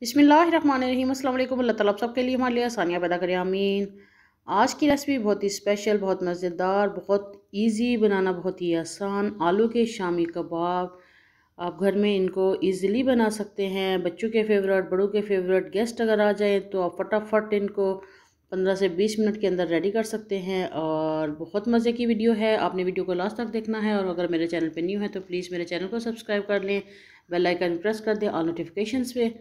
बिस्मिल्लाहिर्रहमानिर्रहीम। अस्सलाम वालेकुम। अल्लाह ताला आप सबके लिए हमारे लिए आसानियाँ पैदा करे, आमीन। आज की रेसिपी बहुत ही स्पेशल, बहुत मज़ेदार, बहुत इजी बनाना, बहुत ही आसान आलू के शामी कबाब। आप घर में इनको इजीली बना सकते हैं। बच्चों के फेवरेट, बड़ों के फेवरेट, गेस्ट अगर आ जाए तो आप फटाफट इनको 15 से 20 मिनट के अंदर रेडी कर सकते हैं। और बहुत मज़े की वीडियो है, आपने वीडियो को लास्ट तक देखना है। और अगर मेरे चैनल पे न्यू है तो प्लीज़ मेरे चैनल को सब्सक्राइब कर लें, बेल आइकन प्रेस कर दें ऑल नोटिफिकेशंस पे।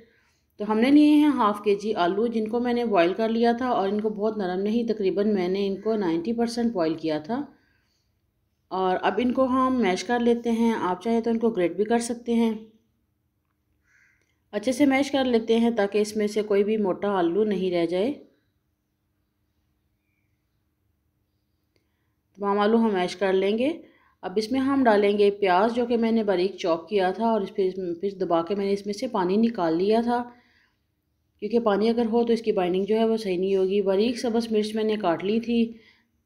तो हमने लिए हैं हाफ़ के जी आलू, जिनको मैंने बॉईल कर लिया था और इनको बहुत नरम नहीं, तकरीबन मैंने इनको 90% बॉईल किया था। और अब इनको हम मैश कर लेते हैं। आप चाहे तो इनको ग्रेट भी कर सकते हैं। अच्छे से मैश कर लेते हैं ताकि इसमें से कोई भी मोटा आलू नहीं रह जाए। तमाम आलू हम मैश कर लेंगे। अब इसमें हम डालेंगे प्याज, जो कि मैंने बारीक चॉप किया था, और फिर दबा के मैंने इसमें से पानी निकाल लिया था, क्योंकि पानी अगर हो तो इसकी बाइंडिंग जो है वो सही नहीं होगी। बारीक सब्ज़ मिर्च मैंने काट ली थी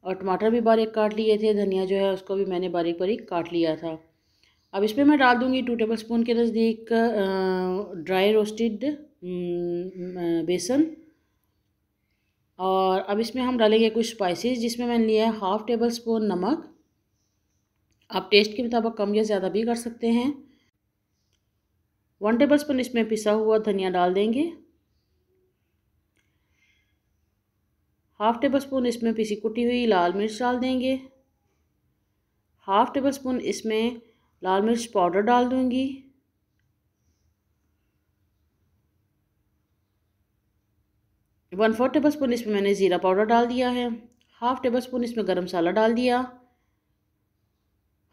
और टमाटर भी बारीक काट लिए थे। धनिया जो है उसको भी मैंने बारीक बारीक काट लिया था। अब इसमें मैं डाल दूँगी 2 टेबल स्पून के नज़दीक ड्राई रोस्टेड बेसन। और अब इसमें हम डालेंगे कुछ स्पाइसेस, जिसमें मैंने लिया है हाफ़ टेबल स्पून नमक। आप टेस्ट के मुताबिक कम या ज़्यादा भी कर सकते हैं। 1 टेबल स्पून इसमें पिसा हुआ धनिया डाल देंगे। हाफ़ टेबल स्पून इसमें पिसी कुटी हुई लाल मिर्च डाल देंगे। हाफ़ टेबल स्पून इसमें लाल मिर्च पाउडर डाल दूंगी। 1/4 टेबल स्पून इसमें मैंने ज़ीरा पाउडर डाल दिया है। हाफ़ टेबल स्पून इसमें गरम मसाला डाल दिया।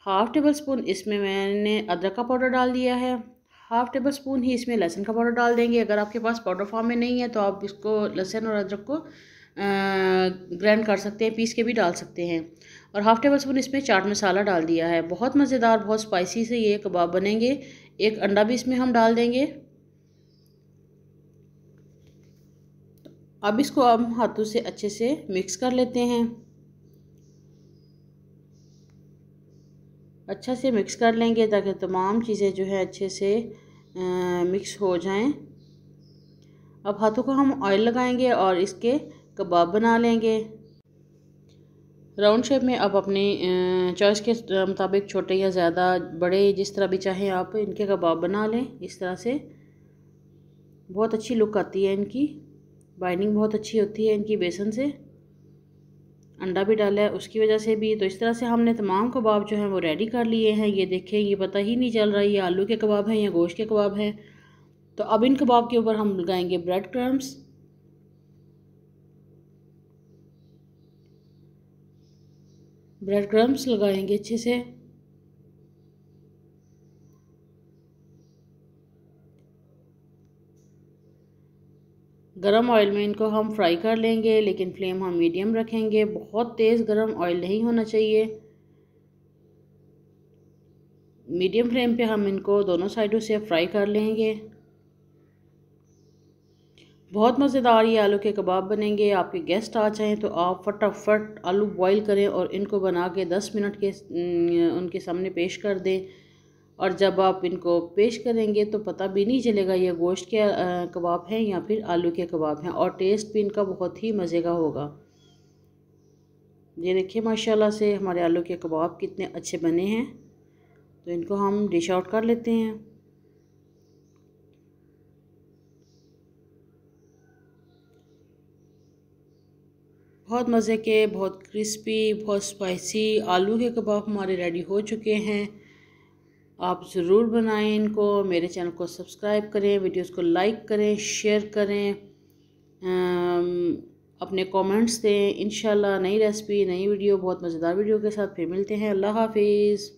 हाफ़ टेबल स्पून इसमें मैंने अदरक का पाउडर डाल दिया है। हाफ़ टेबल स्पून ही इसमें लहसुन का पाउडर डाल देंगे। अगर आपके पास पाउडर फॉर्म में नहीं है तो आप इसको लहसुन और अदरक को ग्राइंड कर सकते हैं, पीस के भी डाल सकते हैं। और हाफ़ टेबल स्पून इसमें चाट मसाला डाल दिया है। बहुत मज़ेदार, बहुत स्पाइसी से ये कबाब बनेंगे। एक अंडा भी इसमें हम डाल देंगे। अब इसको हम हाथों से अच्छे से मिक्स कर लेते हैं। अच्छा से मिक्स कर लेंगे ताकि तमाम चीज़ें जो है अच्छे से मिक्स हो जाएं। अब हाथों को हम ऑयल लगाएंगे और इसके कबाब बना लेंगे राउंड शेप में। अब अपनी चॉइस के मुताबिक छोटे या ज़्यादा बड़े, जिस तरह भी चाहें आप इनके कबाब बना लें। इस तरह से बहुत अच्छी लुक आती है इनकी, बाइंडिंग बहुत अच्छी होती है इनकी बेसन से। अंडा भी डाला है उसकी वजह से भी। तो इस तरह से हमने तमाम कबाब जो हैं वो रेडी कर लिए हैं। ये देखें, ये पता ही नहीं चल रहा है ये आलू के कबाब हैं या गोश्त के कबाब हैं। तो अब इन कबाब के ऊपर हम लगाएंगे ब्रेड क्रम्स। ब्रेड क्रम्स लगाएंगे अच्छे से। गरम ऑयल में इनको हम फ्राई कर लेंगे, लेकिन फ्लेम हम मीडियम रखेंगे। बहुत तेज़ गरम ऑयल नहीं होना चाहिए। मीडियम फ्लेम पे हम इनको दोनों साइडों से फ्राई कर लेंगे। बहुत मज़ेदार ये आलू के कबाब बनेंगे। आपके गेस्ट आ जाएं तो आप फटाफट आलू बॉईल करें और इनको बना के 10 मिनट के उनके सामने पेश कर दें। और जब आप इनको पेश करेंगे तो पता भी नहीं चलेगा ये गोश्त के कबाब हैं या फिर आलू के कबाब हैं। और टेस्ट भी इनका बहुत ही मज़े का होगा। ये देखिए माशाल्लाह से हमारे आलू के कबाब कितने अच्छे बने हैं। तो इनको हम डिश आउट कर लेते हैं। बहुत मज़े के, बहुत क्रिस्पी, बहुत स्पाइसी आलू के कबाब हमारे रेडी हो चुके हैं। आप ज़रूर बनाएं इनको। मेरे चैनल को सब्सक्राइब करें, वीडियोस को लाइक करें, शेयर करें, अपने कमेंट्स दें। इंशाल्लाह नई रेसिपी, नई वीडियो, बहुत मज़ेदार वीडियो के साथ फिर मिलते हैं। अल्लाह हाफिज़।